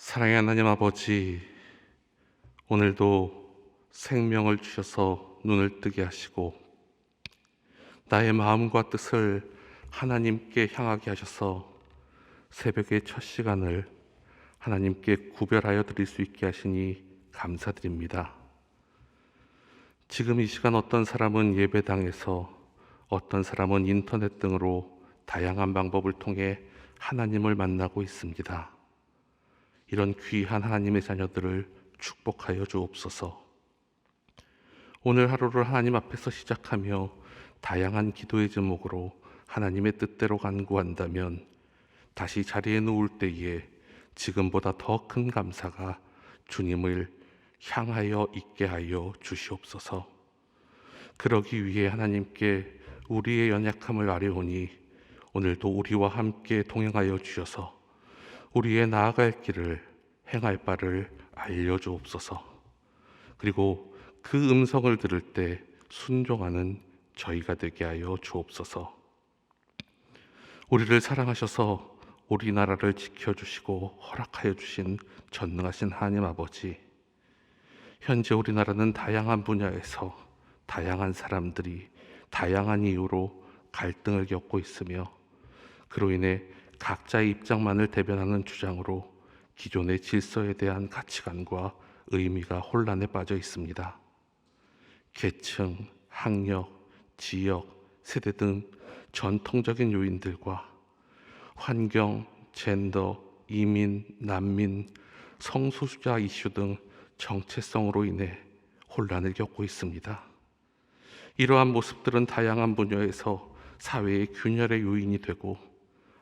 사랑의 하나님 아버지, 오늘도 생명을 주셔서 눈을 뜨게 하시고 나의 마음과 뜻을 하나님께 향하게 하셔서 새벽의 첫 시간을 하나님께 구별하여 드릴 수 있게 하시니 감사드립니다. 지금 이 시간 어떤 사람은 예배당에서, 어떤 사람은 인터넷 등으로 다양한 방법을 통해 하나님을 만나고 있습니다. 이런 귀한 하나님의 자녀들을 축복하여 주옵소서. 오늘 하루를 하나님 앞에서 시작하며 다양한 기도의 제목으로 하나님의 뜻대로 간구한다면 다시 자리에 누울 때에 지금보다 더 큰 감사가 주님을 향하여 있게 하여 주시옵소서. 그러기 위해 하나님께 우리의 연약함을 아뢰오니 오늘도 우리와 함께 동행하여 주셔서 우리의 나아갈 길을 행할 바를 알려주옵소서. 그리고 그 음성을 들을 때 순종하는 저희가 되게 하여 주옵소서. 우리를 사랑하셔서 우리나라를 지켜주시고 허락하여 주신 전능하신 하나님 아버지, 현재 우리나라는 다양한 분야에서 다양한 사람들이 다양한 이유로 갈등을 겪고 있으며 그로 인해 각자의 입장만을 대변하는 주장으로 기존의 질서에 대한 가치관과 의미가 혼란에 빠져 있습니다. 계층, 학력, 지역, 세대 등 전통적인 요인들과 환경, 젠더, 이민, 난민, 성소수자 이슈 등 정체성으로 인해 혼란을 겪고 있습니다. 이러한 모습들은 다양한 분야에서 사회의 균열의 요인이 되고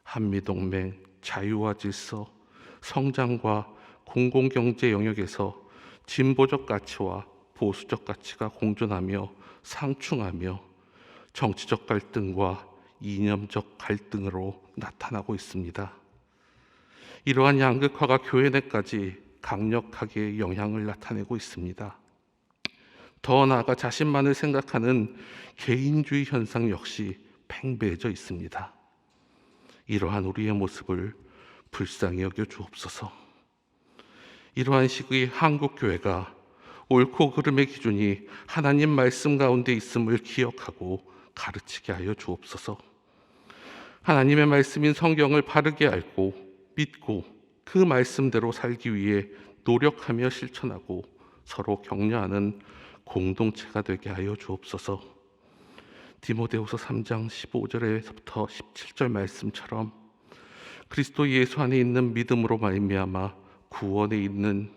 한미동맹, 자유와 질서, 성장과 공공경제 영역에서 진보적 가치와 보수적 가치가 공존하며 상충하며 정치적 갈등과 이념적 갈등으로 나타나고 있습니다. 이러한 양극화가 교회 내까지 강력하게 영향을 나타내고 있습니다. 더 나아가 자신만을 생각하는 개인주의 현상 역시 팽배해져 있습니다. 이러한 우리의 모습을 불쌍히 여겨 주옵소서. 이러한 시기의 한국교회가 옳고 그름의 기준이 하나님 말씀 가운데 있음을 기억하고 가르치게 하여 주옵소서. 하나님의 말씀인 성경을 바르게 알고 믿고 그 말씀대로 살기 위해 노력하며 실천하고 서로 격려하는 공동체가 되게 하여 주옵소서. 디모데후서 3장 15절에서부터 17절 말씀처럼 그리스도 예수 안에 있는 믿음으로 말미암아 구원에 있는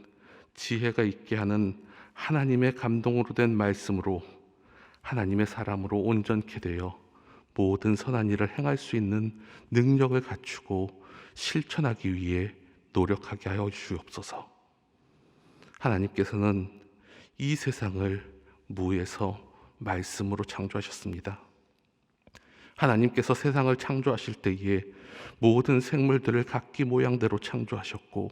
지혜가 있게 하는 하나님의 감동으로 된 말씀으로 하나님의 사람으로 온전케 되어 모든 선한 일을 행할 수 있는 능력을 갖추고 실천하기 위해 노력하게 하여 주옵소서. 하나님께서는 이 세상을 무에서 말씀으로 창조하셨습니다. 하나님께서 세상을 창조하실 때에 모든 생물들을 각기 모양대로 창조하셨고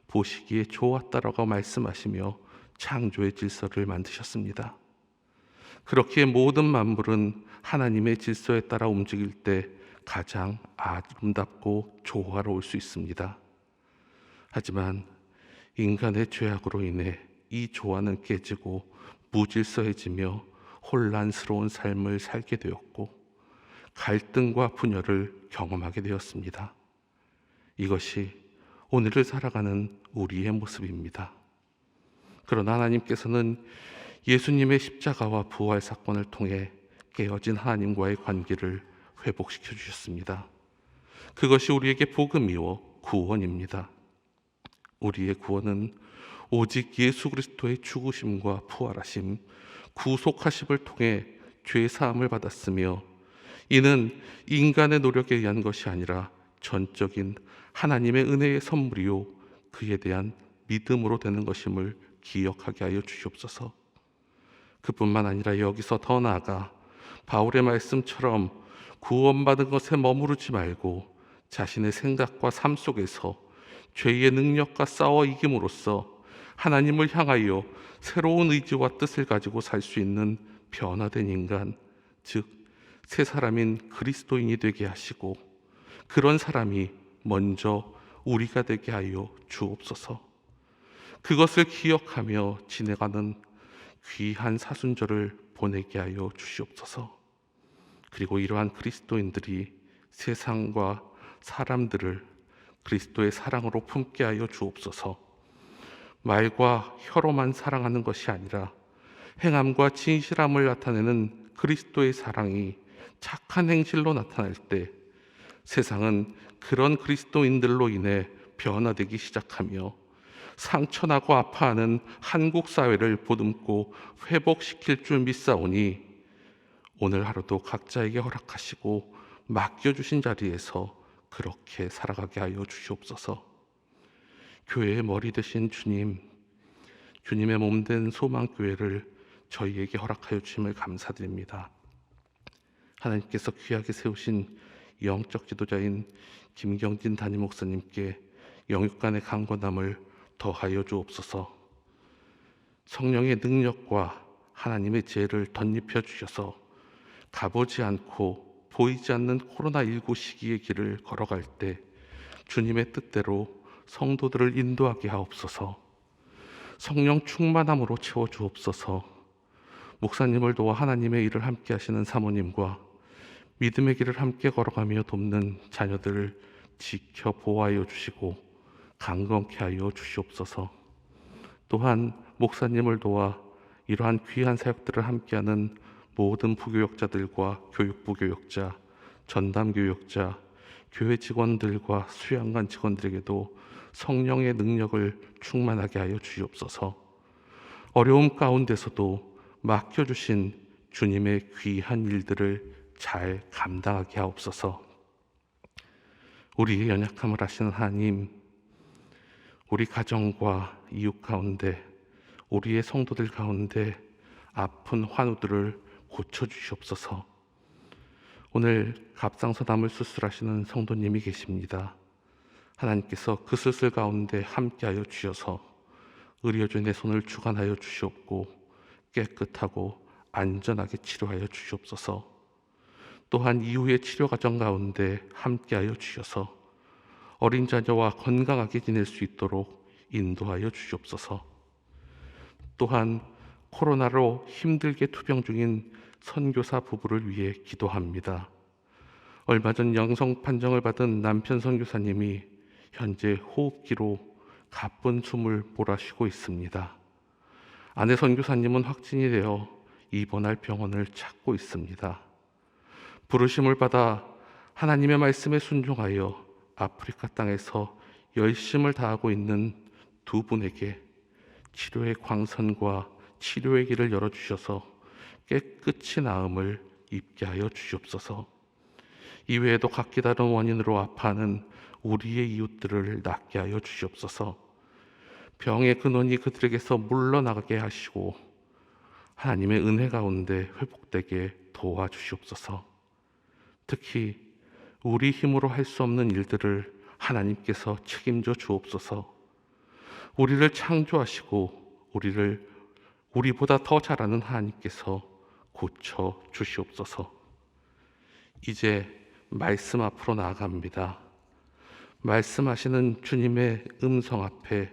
보시기에 좋았다라고 말씀하시며 창조의 질서를 만드셨습니다. 그렇기에 모든 만물은 하나님의 질서에 따라 움직일 때 가장 아름답고 조화로울 수 있습니다. 하지만 인간의 죄악으로 인해 이 조화는 깨지고 무질서해지며 혼란스러운 삶을 살게 되었고 갈등과 분열을 경험하게 되었습니다. 이것이 오늘을 살아가는 우리의 모습입니다. 그러나 하나님께서는 예수님의 십자가와 부활 사건을 통해 깨어진 하나님과의 관계를 회복시켜 주셨습니다. 그것이 우리에게 복음이요 구원입니다. 우리의 구원은 오직 예수 그리스도의 죽으심과 부활하심, 구속하심을 통해 죄 사함을 받았으며 이는 인간의 노력에 의한 것이 아니라 전적인 하나님의 은혜의 선물이요 그에 대한 믿음으로 되는 것임을 기억하게 하여 주시옵소서. 그뿐만 아니라 여기서 더 나아가 바울의 말씀처럼 구원받은 것에 머무르지 말고 자신의 생각과 삶 속에서 죄의 능력과 싸워 이김으로써 하나님을 향하여 새로운 의지와 뜻을 가지고 살 수 있는 변화된 인간, 즉 새 사람인 그리스도인이 되게 하시고 그런 사람이 먼저 우리가 되게 하여 주옵소서. 그것을 기억하며 지내가는 귀한 사순절을 보내게 하여 주시옵소서. 그리고 이러한 그리스도인들이 세상과 사람들을 그리스도의 사랑으로 품게 하여 주옵소서. 말과 혀로만 사랑하는 것이 아니라 행함과 진실함을 나타내는 그리스도의 사랑이 착한 행실로 나타날 때 세상은 그런 그리스도인들로 인해 변화되기 시작하며 상처나고 아파하는 한국 사회를 보듬고 회복시킬 줄 믿사오니 오늘 하루도 각자에게 허락하시고 맡겨주신 자리에서 그렇게 살아가게 하여 주시옵소서. 교회의 머리 되신 주님, 주님의 몸된 소망교회를 저희에게 허락하여 주심을 감사드립니다. 하나님께서 귀하게 세우신 영적 지도자인 김경진 담임 목사님께 영육간의 강건함을 더하여 주옵소서. 성령의 능력과 하나님의 지혜를 덧입혀 주셔서 가보지 않고 보이지 않는 코로나19 시기의 길을 걸어갈 때 주님의 뜻대로 성도들을 인도하게 하옵소서. 성령 충만함으로 채워 주옵소서. 목사님을 도와 하나님의 일을 함께 하시는 사모님과 믿음의 길을 함께 걸어가며 돕는 자녀들을 지켜 보호하여 주시고 강건케 하여 주시옵소서. 또한 목사님을 도와 이러한 귀한 사역들을 함께하는 모든 부교역자들과 교육부 교역자, 전담 교역자, 교회 직원들과 수양관 직원들에게도 성령의 능력을 충만하게 하여 주시옵소서. 어려움 가운데서도 맡겨주신 주님의 귀한 일들을 잘 감당하게 하옵소서. 우리의 연약함을 아시는 하나님, 우리 가정과 이웃 가운데, 우리의 성도들 가운데 아픈 환우들을 고쳐주시옵소서. 오늘 갑상선암을 수술하시는 성도님이 계십니다. 하나님께서 그 수술 가운데 함께하여 주셔서 의료진의 손을 주관하여 주시옵고 깨끗하고 안전하게 치료하여 주시옵소서. 또한 이후의 치료 과정 가운데 함께하여 주셔서 어린 자녀와 건강하게 지낼 수 있도록 인도하여 주시옵소서. 또한 코로나로 힘들게 투병 중인 선교사 부부를 위해 기도합니다. 얼마 전 영성 판정을 받은 남편 선교사님이 현재 호흡기로 가쁜 숨을 몰아쉬고 있습니다. 아내 선교사님은 확진이 되어 입원할 병원을 찾고 있습니다. 부르심을 받아 하나님의 말씀에 순종하여 아프리카 땅에서 열심을 다하고 있는 두 분에게 치료의 광선과 치료의 길을 열어주셔서 깨끗이 나음을 입게 하여 주시옵소서. 이외에도 각기 다른 원인으로 아파하는 우리의 이웃들을 낫게 하여 주시옵소서. 병의 근원이 그들에게서 물러나가게 하시고 하나님의 은혜 가운데 회복되게 도와주시옵소서. 특히 우리 힘으로 할 수 없는 일들을 하나님께서 책임져 주옵소서. 우리를 창조하시고 우리를 우리보다 더 잘하는 하나님께서 고쳐 주시옵소서. 이제 말씀 앞으로 나아갑니다. 말씀하시는 주님의 음성 앞에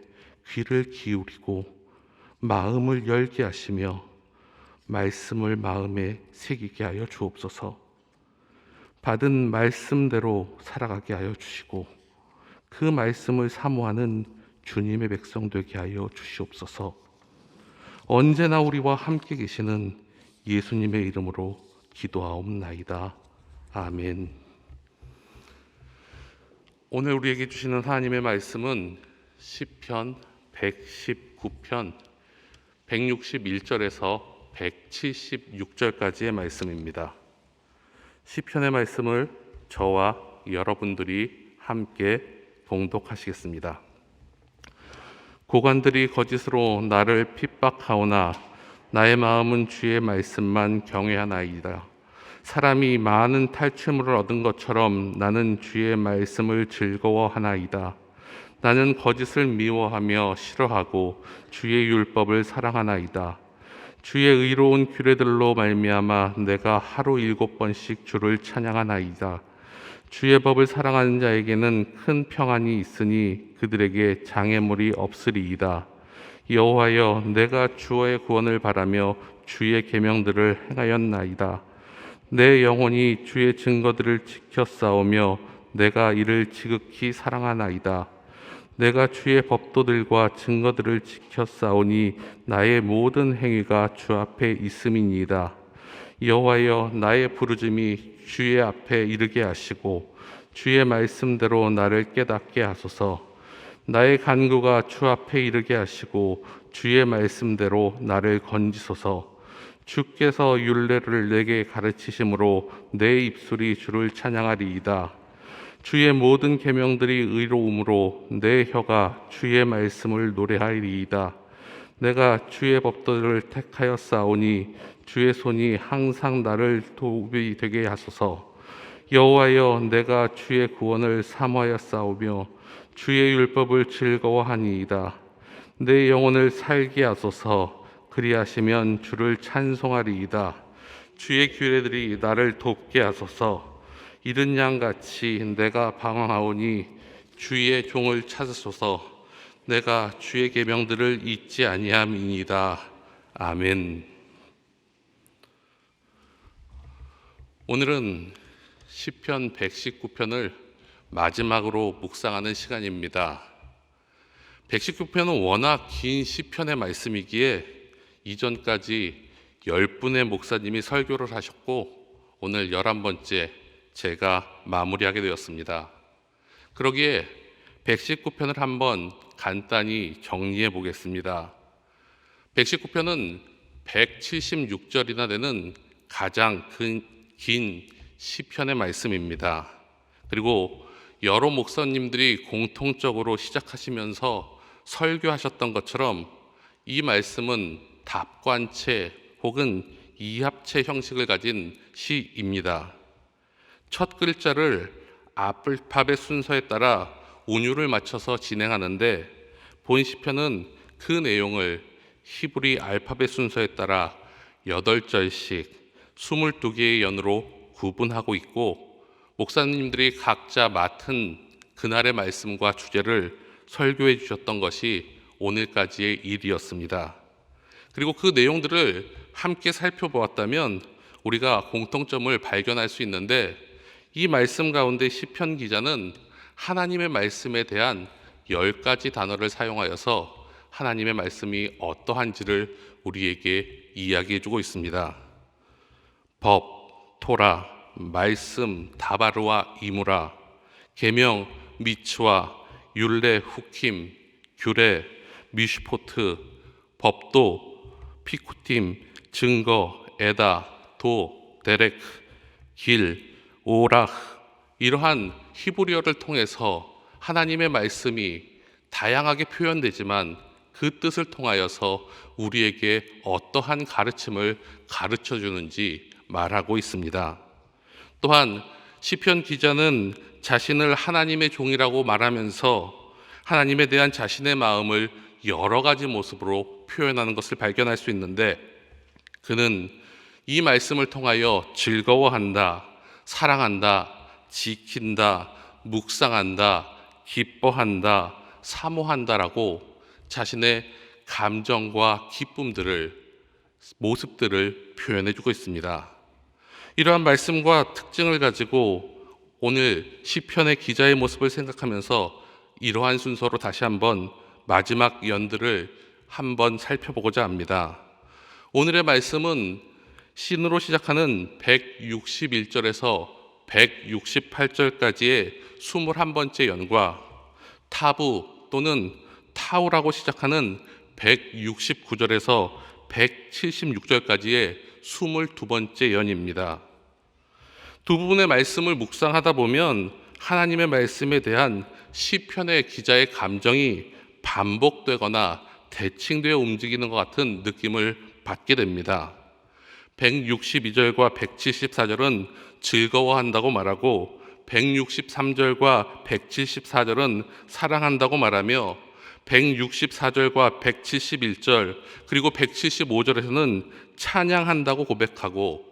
귀를 기울이고 마음을 열게 하시며 말씀을 마음에 새기게 하여 주옵소서. 받은 말씀대로 살아가게 하여 주시고 그 말씀을 사모하는 주님의 백성 되게 하여 주시옵소서. 언제나 우리와 함께 계시는 예수님의 이름으로 기도하옵나이다. 아멘. 오늘 우리에게 주시는 하나님의 말씀은 시편 119편 161절에서 176절까지의 말씀입니다. 시편의 말씀을 저와 여러분들이 함께 봉독하시겠습니다. 고관들이 거짓으로 나를 핍박하오나 나의 마음은 주의 말씀만 경외하나이다. 사람이 많은 탈취물을 얻은 것처럼 나는 주의 말씀을 즐거워하나이다. 나는 거짓을 미워하며 싫어하고 주의 율법을 사랑하나이다. 주의 의로운 규례들로 말미암아 내가 하루 7번씩 주를 찬양하나이다. 주의 법을 사랑하는 자에게는 큰 평안이 있으니 그들에게 장애물이 없으리이다. 여호와여, 내가 주의 구원을 바라며 주의 계명들을 행하였나이다. 내 영혼이 주의 증거들을 지켜 싸우며 내가 이를 지극히 사랑하나이다. 내가 주의 법도들과 증거들을 지켜 싸우니 나의 모든 행위가 주 앞에 있음이니이다. 여호와여, 나의 부르짖음이 주의 앞에 이르게 하시고 주의 말씀대로 나를 깨닫게 하소서. 나의 간구가 주 앞에 이르게 하시고 주의 말씀대로 나를 건지소서. 주께서 율례를 내게 가르치심으로 내 입술이 주를 찬양하리이다. 주의 모든 계명들이 의로움으로 내 혀가 주의 말씀을 노래하리이다. 내가 주의 법도를 택하여 싸우니 주의 손이 항상 나를 도움이 되게 하소서. 여호와여, 내가 주의 구원을 사모하여 싸우며 주의 율법을 즐거워하니이다. 내 영혼을 살게 하소서. 그리하시면 주를 찬송하리이다. 주의 규례들이 나를 돕게 하소서. 이른 양같이 내가 방황하오니 주의 종을 찾으소서. 내가 주의 계명들을 잊지 아니함이니이다. 아멘. 오늘은 시편 119편을 마지막으로 묵상하는 시간입니다. 119편은 워낙 긴 시편의 말씀이기에 이전까지 10분의 목사님이 설교를 하셨고 오늘 11번째 제가 마무리하게 되었습니다. 그러기에 119편을 한번 간단히 정리해 보겠습니다. 119편은 176절이나 되는 가장 긴 시편의 말씀입니다. 그리고 여러 목사님들이 공통적으로 시작하시면서 설교하셨던 것처럼 이 말씀은 답관체 혹은 이합체 형식을 가진 시입니다. 첫 글자를 알파벳 순서에 따라 운율을 맞춰서 진행하는데 본 시편은 그 내용을 히브리 알파벳 순서에 따라 8절씩 22개의 연으로 구분하고 있고 목사님들이 각자 맡은 그날의 말씀과 주제를 설교해 주셨던 것이 오늘까지의 일이었습니다. 그리고 그 내용들을 함께 살펴보았다면 우리가 공통점을 발견할 수 있는데 이 말씀 가운데 시편 기자는 하나님의 말씀에 대한 10가지 단어를 사용하여서 하나님의 말씀이 어떠한지를 우리에게 이야기해 주고 있습니다. 법, 토라, 말씀, 다바르와 이무라, 계명, 미츠와, 율례, 후킴, 규례, 미슈포트, 법도, 피쿠팀, 증거, 에다, 도, 데렉, 길, 오락, 이러한 히브리어를 통해서 하나님의 말씀이 다양하게 표현되지만 그 뜻을 통하여서 우리에게 어떠한 가르침을 가르쳐 주는지 말하고 있습니다. 또한 시편 기자는 자신을 하나님의 종이라고 말하면서 하나님에 대한 자신의 마음을 여러 가지 모습으로 표현하는 것을 발견할 수 있는데 그는 이 말씀을 통하여 즐거워한다, 사랑한다, 지킨다, 묵상한다, 기뻐한다, 사모한다라고 자신의 감정과 기쁨들을, 모습들을 표현해주고 있습니다. 이러한 말씀과 특징을 가지고 오늘 시편의 기자의 모습을 생각하면서 이러한 순서로 다시 한번 마지막 연들을 한번 살펴보고자 합니다. 오늘의 말씀은 신으로 시작하는 161절에서 168절까지의 21번째 연과 타부 또는 타우라고 시작하는 169절에서 176절까지의 22번째 연입니다. 두 부분의 말씀을 묵상하다 보면 하나님의 말씀에 대한 시편의 기자의 감정이 반복되거나 대칭되어 움직이는 것 같은 느낌을 받게 됩니다. 162절과 174절은 즐거워한다고 말하고 163절과 174절은 사랑한다고 말하며 164절과 171절 그리고 175절에서는 찬양한다고 고백하고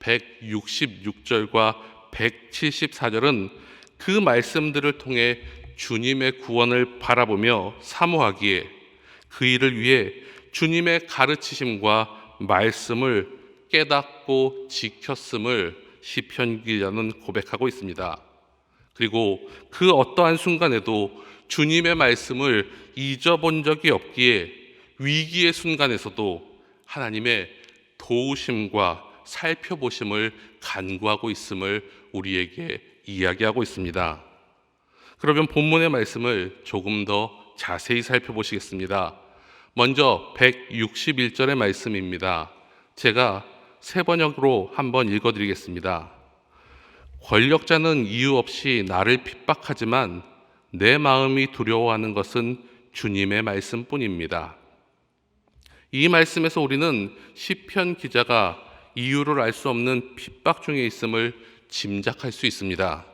166절과 174절은 그 말씀들을 통해 주님의 구원을 바라보며 사모하기에 그 일을 위해 주님의 가르치심과 말씀을 깨닫고 지켰음을 시편 기자는 고백하고 있습니다. 그리고 그 어떠한 순간에도 주님의 말씀을 잊어본 적이 없기에 위기의 순간에서도 하나님의 도우심과 살펴보심을 간구하고 있음을 우리에게 이야기하고 있습니다. 그러면 본문의 말씀을 조금 더 자세히 살펴보시겠습니다. 먼저 161절의 말씀입니다. 제가 세 번역으로 한번 읽어드리겠습니다. 권력자는 이유 없이 나를 핍박하지만 내 마음이 두려워하는 것은 주님의 말씀뿐입니다. 이 말씀에서 우리는 시편 기자가 이유를 알 수 없는 핍박 중에 있음을 짐작할 수 있습니다.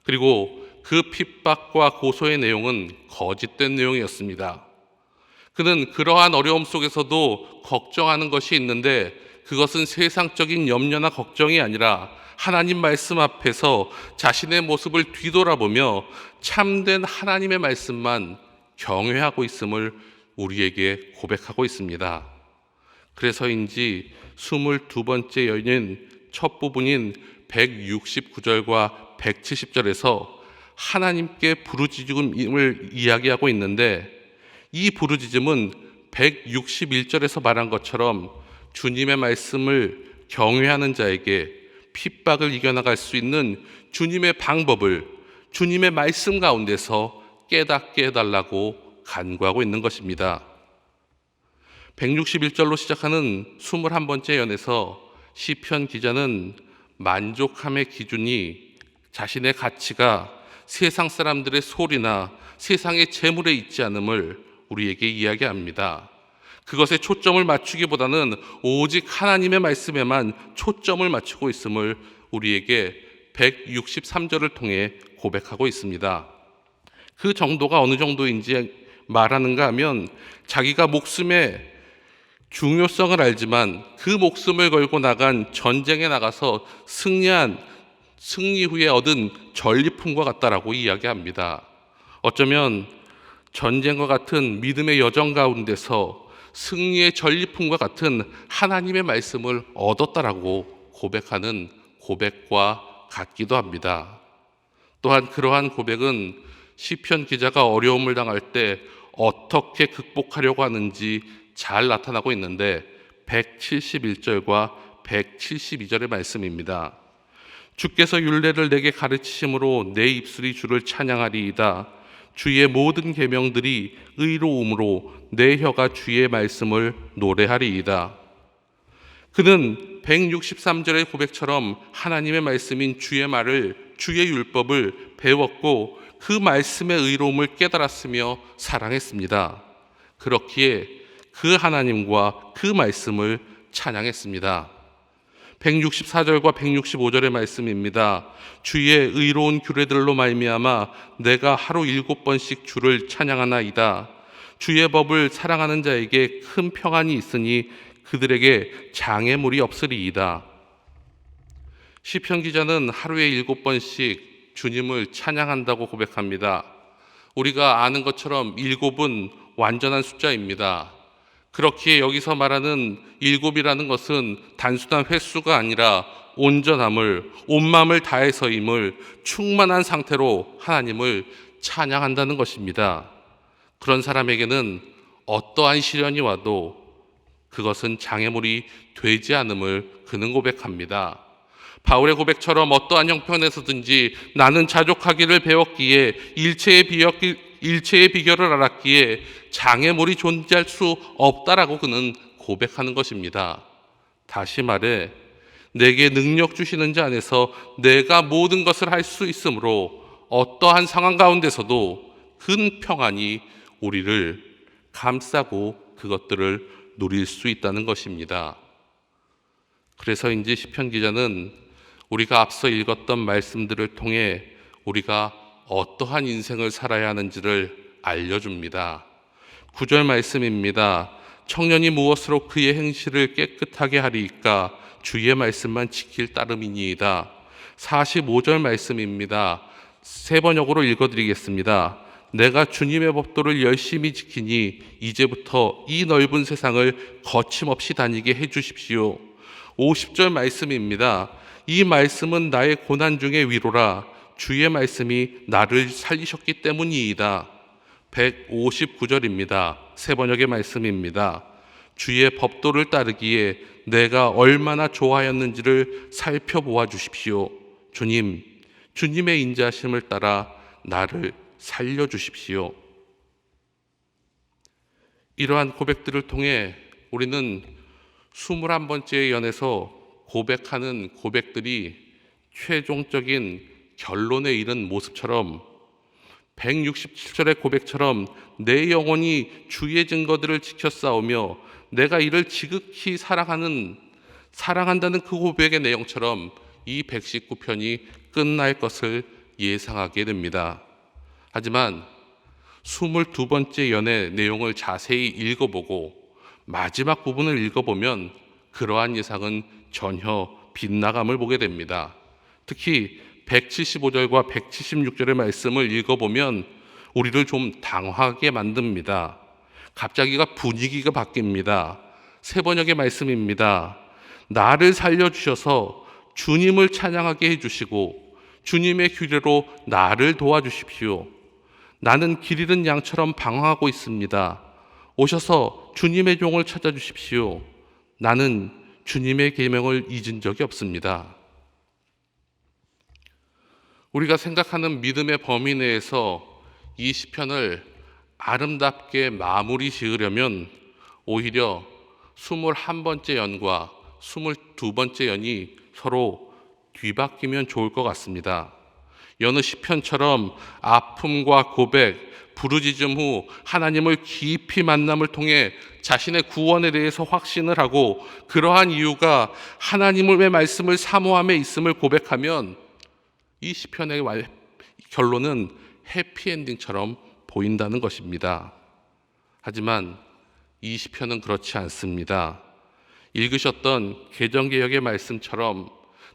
그리고 그 핍박과 고소의 내용은 거짓된 내용이었습니다. 그는 그러한 어려움 속에서도 걱정하는 것이 있는데 그것은 세상적인 염려나 걱정이 아니라 하나님 말씀 앞에서 자신의 모습을 뒤돌아보며 참된 하나님의 말씀만 경외하고 있음을 우리에게 고백하고 있습니다. 그래서인지 22번째 여인은 첫 부분인 169절과 170절에서 하나님께 부르짖음을 이야기하고 있는데 이 부르짖음은 161절에서 말한 것처럼 주님의 말씀을 경외하는 자에게 핍박을 이겨나갈 수 있는 주님의 방법을 주님의 말씀 가운데서 깨닫게 해달라고 간구하고 있는 것입니다. 161절로 시작하는 21번째 연에서 시편 기자는 만족함의 기준이 자신의 가치가 세상 사람들의 소리나 세상의 재물에 있지 않음을 우리에게 이야기합니다. 그것에 초점을 맞추기보다는 오직 하나님의 말씀에만 초점을 맞추고 있음을 우리에게 163절을 통해 고백하고 있습니다. 그 정도가 어느 정도인지 말하는가 하면 자기가 목숨의 중요성을 알지만 그 목숨을 걸고 나간 전쟁에 나가서 승리 후에 얻은 전리품과 같다라고 이야기합니다. 어쩌면 전쟁과 같은 믿음의 여정 가운데서 승리의 전리품과 같은 하나님의 말씀을 얻었다라고 고백하는 고백과 같기도 합니다. 또한 그러한 고백은 시편 기자가 어려움을 당할 때 어떻게 극복하려고 하는지 잘 나타나고 있는데 171절과 172절의 말씀입니다. 주께서 율례를 내게 가르치심으로 내 입술이 주를 찬양하리이다. 주의 모든 계명들이 의로움으로 내 혀가 주의 말씀을 노래하리이다. 그는 163절의 고백처럼 하나님의 말씀인 주의 말을, 주의 율법을 배웠고 그 말씀의 의로움을 깨달았으며 사랑했습니다. 그렇기에 그 하나님과 그 말씀을 찬양했습니다. 164절과 165절의 말씀입니다. 주의 의로운 규례들로 말미암아 내가 하루 7번씩 주를 찬양하나이다. 주의 법을 사랑하는 자에게 큰 평안이 있으니 그들에게 장애물이 없으리이다. 시편 기자는 하루에 7번씩 주님을 찬양한다고 고백합니다. 우리가 아는 것처럼 7은 완전한 숫자입니다. 그렇기에 여기서 말하는 7이라는 것은 단순한 횟수가 아니라 온전함을, 온 마음을 다해서임을, 충만한 상태로 하나님을 찬양한다는 것입니다. 그런 사람에게는 어떠한 시련이 와도 그것은 장애물이 되지 않음을 그는 고백합니다. 바울의 고백처럼 어떠한 형편에서든지 나는 자족하기를 배웠기에 일체의 비결을 알았기에 장애물이 존재할 수 없다라고 그는 고백하는 것입니다. 다시 말해 내게 능력 주시는 자 안에서 내가 모든 것을 할 수 있으므로 어떠한 상황 가운데서도 큰 평안이 우리를 감싸고 그것들을 누릴 수 있다는 것입니다. 그래서인지 시편 기자는 우리가 앞서 읽었던 말씀들을 통해 우리가 어떠한 인생을 살아야 하는지를 알려줍니다. 9절 말씀입니다. 청년이 무엇으로 그의 행실을 깨끗하게 하리이까 주의 말씀만 지킬 따름이니이다. 45절 말씀입니다. 세 번역으로 읽어드리겠습니다. 내가 주님의 법도를 열심히 지키니 이제부터 이 넓은 세상을 거침없이 다니게 해주십시오. 50절 말씀입니다. 이 말씀은 나의 고난 중의 위로라. 주의 말씀이 나를 살리셨기 때문이이다. 159절입니다. 세 번역의 말씀입니다. 주의 법도를 따르기에 내가 얼마나 좋아하였는지를 살펴보아 주십시오. 주님, 주님의 인자하심을 따라 나를 살려주십시오. 이러한 고백들을 통해 우리는 21번째 연에서 고백하는 고백들이 최종적인 결론에 이른 모습처럼 167절의 고백처럼 내 영혼이 주의 증거들을 지켜 싸우며 내가 이를 지극히 사랑한다는 그 고백의 내용처럼 이 119편이 끝날 것을 예상하게 됩니다. 하지만 22번째 연의 내용을 자세히 읽어보고 마지막 부분을 읽어보면 그러한 예상은 전혀 빗나감을 보게 됩니다. 특히 175절과 176절의 말씀을 읽어보면 우리를 좀 당황하게 만듭니다. 갑자기가 분위기가 바뀝니다. 세 번역의 말씀입니다. 나를 살려주셔서 주님을 찬양하게 해주시고 주님의 규례로 나를 도와주십시오. 나는 길 잃은 양처럼 방황하고 있습니다. 오셔서 주님의 종을 찾아주십시오. 나는 주님의 계명을 잊은 적이 없습니다. 우리가 생각하는 믿음의 범위 내에서 이 시편을 아름답게 마무리 지으려면 오히려 21번째 연과 22번째 연이 서로 뒤바뀌면 좋을 것 같습니다. 여느 시편처럼 아픔과 고백, 부르짖음 후 하나님을 깊이 만남을 통해 자신의 구원에 대해서 확신을 하고 그러한 이유가 하나님의 말씀을 사모함에 있음을 고백하면 이 시편의 결론은 해피엔딩처럼 보인다는 것입니다. 하지만 이 시편은 그렇지 않습니다. 읽으셨던 개정개역의 말씀처럼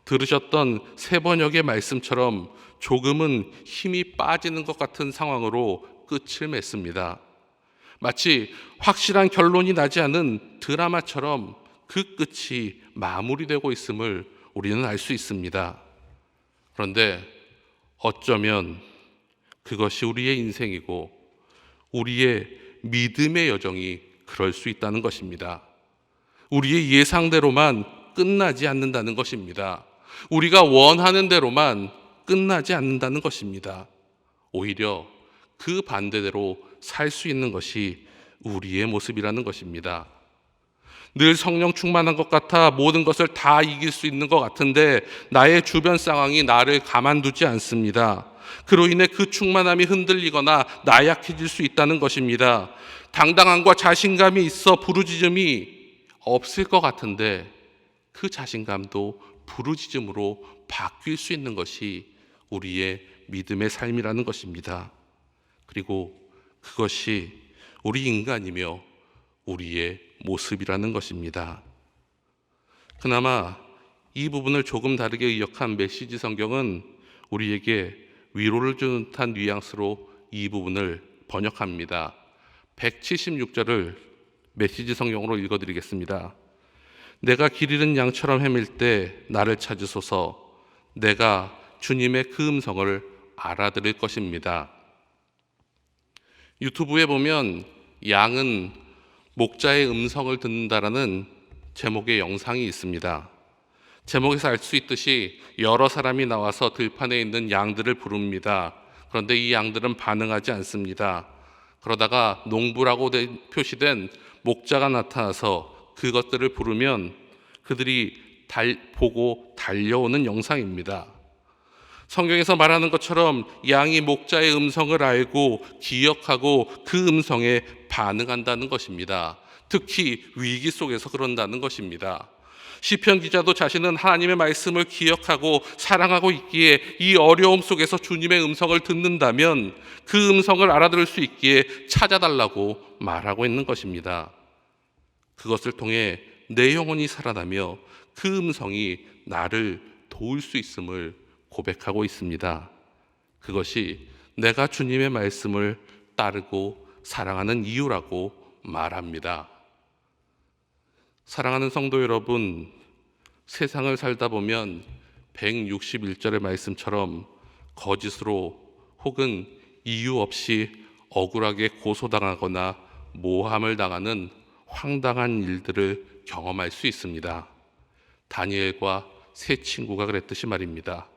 들으셨던 세 번역의 말씀처럼 조금은 힘이 빠지는 것 같은 상황으로 끝을 맺습니다. 마치 확실한 결론이 나지 않은 드라마처럼 그 끝이 마무리되고 있음을 우리는 알 수 있습니다. 그런데 어쩌면 그것이 우리의 인생이고 우리의 믿음의 여정이 그럴 수 있다는 것입니다. 우리의 예상대로만 끝나지 않는다는 것입니다. 우리가 원하는 대로만 끝나지 않는다는 것입니다. 오히려 그 반대대로 살 수 있는 것이 우리의 모습이라는 것입니다. 늘 성령 충만한 것 같아 모든 것을 다 이길 수 있는 것 같은데 나의 주변 상황이 나를 가만두지 않습니다. 그로 인해 그 충만함이 흔들리거나 나약해질 수 있다는 것입니다. 당당함과 자신감이 있어 부르짖음이 없을 것 같은데 그 자신감도 부르짖음으로 바뀔 수 있는 것이 우리의 믿음의 삶이라는 것입니다. 그리고 그것이 우리 인간이며 우리의 모습이라는 것입니다. 그나마 이 부분을 조금 다르게 의역한 메시지 성경은 우리에게 위로를 주는 듯한 뉘앙스로 이 부분을 번역합니다. 176절을 메시지 성경으로 읽어드리겠습니다. 내가 길 잃은 양처럼 헤맬 때 나를 찾으소서. 내가 주님의 그 음성을 알아들을 것입니다. 유튜브에 보면 양은 목자의 음성을 듣는다라는 제목의 영상이 있습니다. 제목에서 알 수 있듯이 여러 사람이 나와서 들판에 있는 양들을 부릅니다. 그런데 이 양들은 반응하지 않습니다. 그러다가 농부라고 표시된 목자가 나타나서 그것들을 부르면 그들이 보고 달려오는 영상입니다. 성경에서 말하는 것처럼 양이 목자의 음성을 알고 기억하고 그 음성에 반응한다는 것입니다. 특히 위기 속에서 그런다는 것입니다. 시편 기자도 자신은 하나님의 말씀을 기억하고 사랑하고 있기에 이 어려움 속에서 주님의 음성을 듣는다면 그 음성을 알아들을 수 있기에 찾아달라고 말하고 있는 것입니다. 그것을 통해 내 영혼이 살아나며 그 음성이 나를 도울 수 있음을 고백하고 있습니다. 그것이 내가 주님의 말씀을 따르고 사랑하는 이유라고 말합니다. 사랑하는 성도 여러분, 세상을 살다 보면 161절의 말씀처럼 거짓으로 혹은 이유 없이 억울하게 고소당하거나 모함을 당하는 황당한 일들을 경험할 수 있습니다. 다니엘과 세 친구가 그랬듯이 말입니다.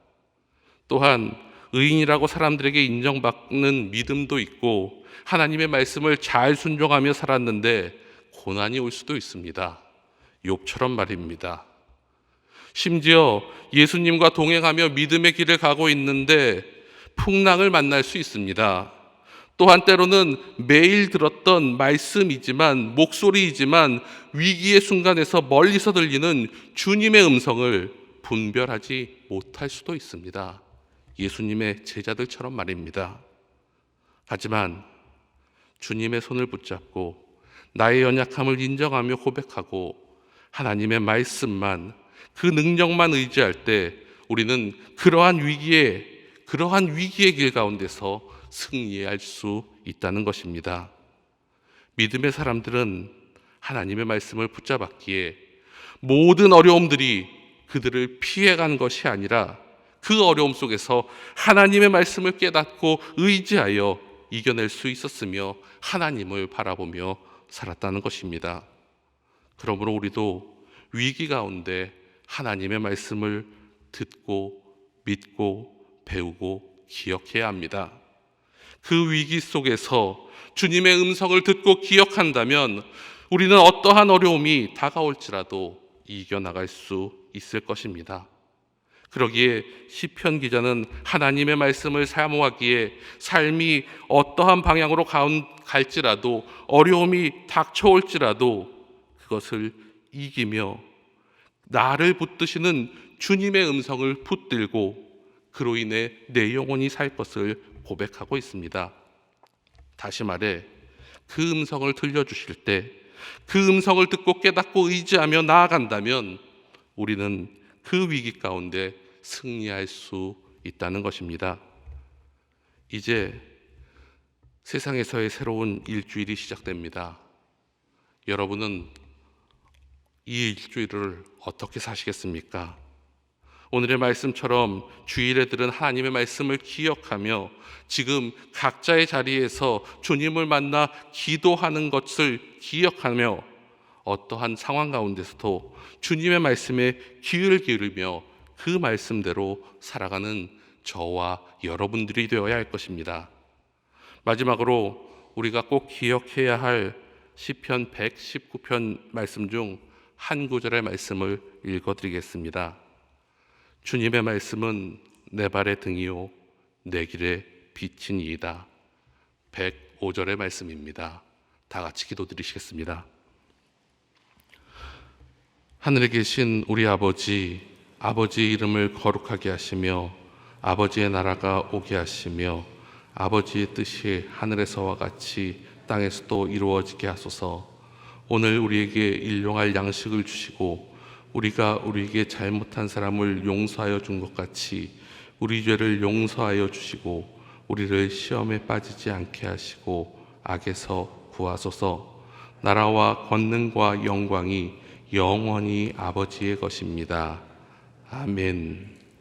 또한 의인이라고 사람들에게 인정받는 믿음도 있고 하나님의 말씀을 잘 순종하며 살았는데 고난이 올 수도 있습니다. 욥처럼 말입니다. 심지어 예수님과 동행하며 믿음의 길을 가고 있는데 풍랑을 만날 수 있습니다. 또한 때로는 매일 들었던 말씀이지만, 목소리이지만 위기의 순간에서 멀리서 들리는 주님의 음성을 분별하지 못할 수도 있습니다. 예수님의 제자들처럼 말입니다. 하지만 주님의 손을 붙잡고 나의 연약함을 인정하며 고백하고 하나님의 말씀만, 그 능력만 의지할 때 우리는 그러한 위기의 길 가운데서 승리할 수 있다는 것입니다. 믿음의 사람들은 하나님의 말씀을 붙잡았기에 모든 어려움들이 그들을 피해간 것이 아니라 그 어려움 속에서 하나님의 말씀을 깨닫고 의지하여 이겨낼 수 있었으며 하나님을 바라보며 살았다는 것입니다. 그러므로 우리도 위기 가운데 하나님의 말씀을 듣고 믿고 배우고 기억해야 합니다. 그 위기 속에서 주님의 음성을 듣고 기억한다면 우리는 어떠한 어려움이 다가올지라도 이겨나갈 수 있을 것입니다. 그러기에 시편 기자는 하나님의 말씀을 사모하기에 삶이 어떠한 방향으로 갈지라도, 어려움이 닥쳐올지라도 그것을 이기며 나를 붙드시는 주님의 음성을 붙들고 그로 인해 내 영혼이 살 것을 고백하고 있습니다. 다시 말해, 그 음성을 들려주실 때 그 음성을 듣고 깨닫고 의지하며 나아간다면 우리는 그 위기 가운데 승리할 수 있다는 것입니다. 이제 세상에서의 새로운 일주일이 시작됩니다. 여러분은 이 일주일을 어떻게 사시겠습니까? 오늘의 말씀처럼 주일에 들은 하나님의 말씀을 기억하며 지금 각자의 자리에서 주님을 만나 기도하는 것을 기억하며 어떠한 상황 가운데서도 주님의 말씀에 귀를 기울이며 그 말씀대로 살아가는 저와 여러분들이 되어야 할 것입니다. 마지막으로 우리가 꼭 기억해야 할 시편 119편 말씀 중 한 구절의 말씀을 읽어드리겠습니다. 주님의 말씀은 내 발의 등이요 내 길의 빛이니이다. 105절의 말씀입니다. 다 같이 기도드리시겠습니다. 하늘에 계신 우리 아버지, 아버지의 이름을 거룩하게 하시며 아버지의 나라가 오게 하시며 아버지의 뜻이 하늘에서와 같이 땅에서도 이루어지게 하소서. 오늘 우리에게 일용할 양식을 주시고 우리가 우리에게 잘못한 사람을 용서하여 준 것 같이 우리 죄를 용서하여 주시고 우리를 시험에 빠지지 않게 하시고 악에서 구하소서. 나라와 권능과 영광이 영원히 아버지의 것입니다. 아멘.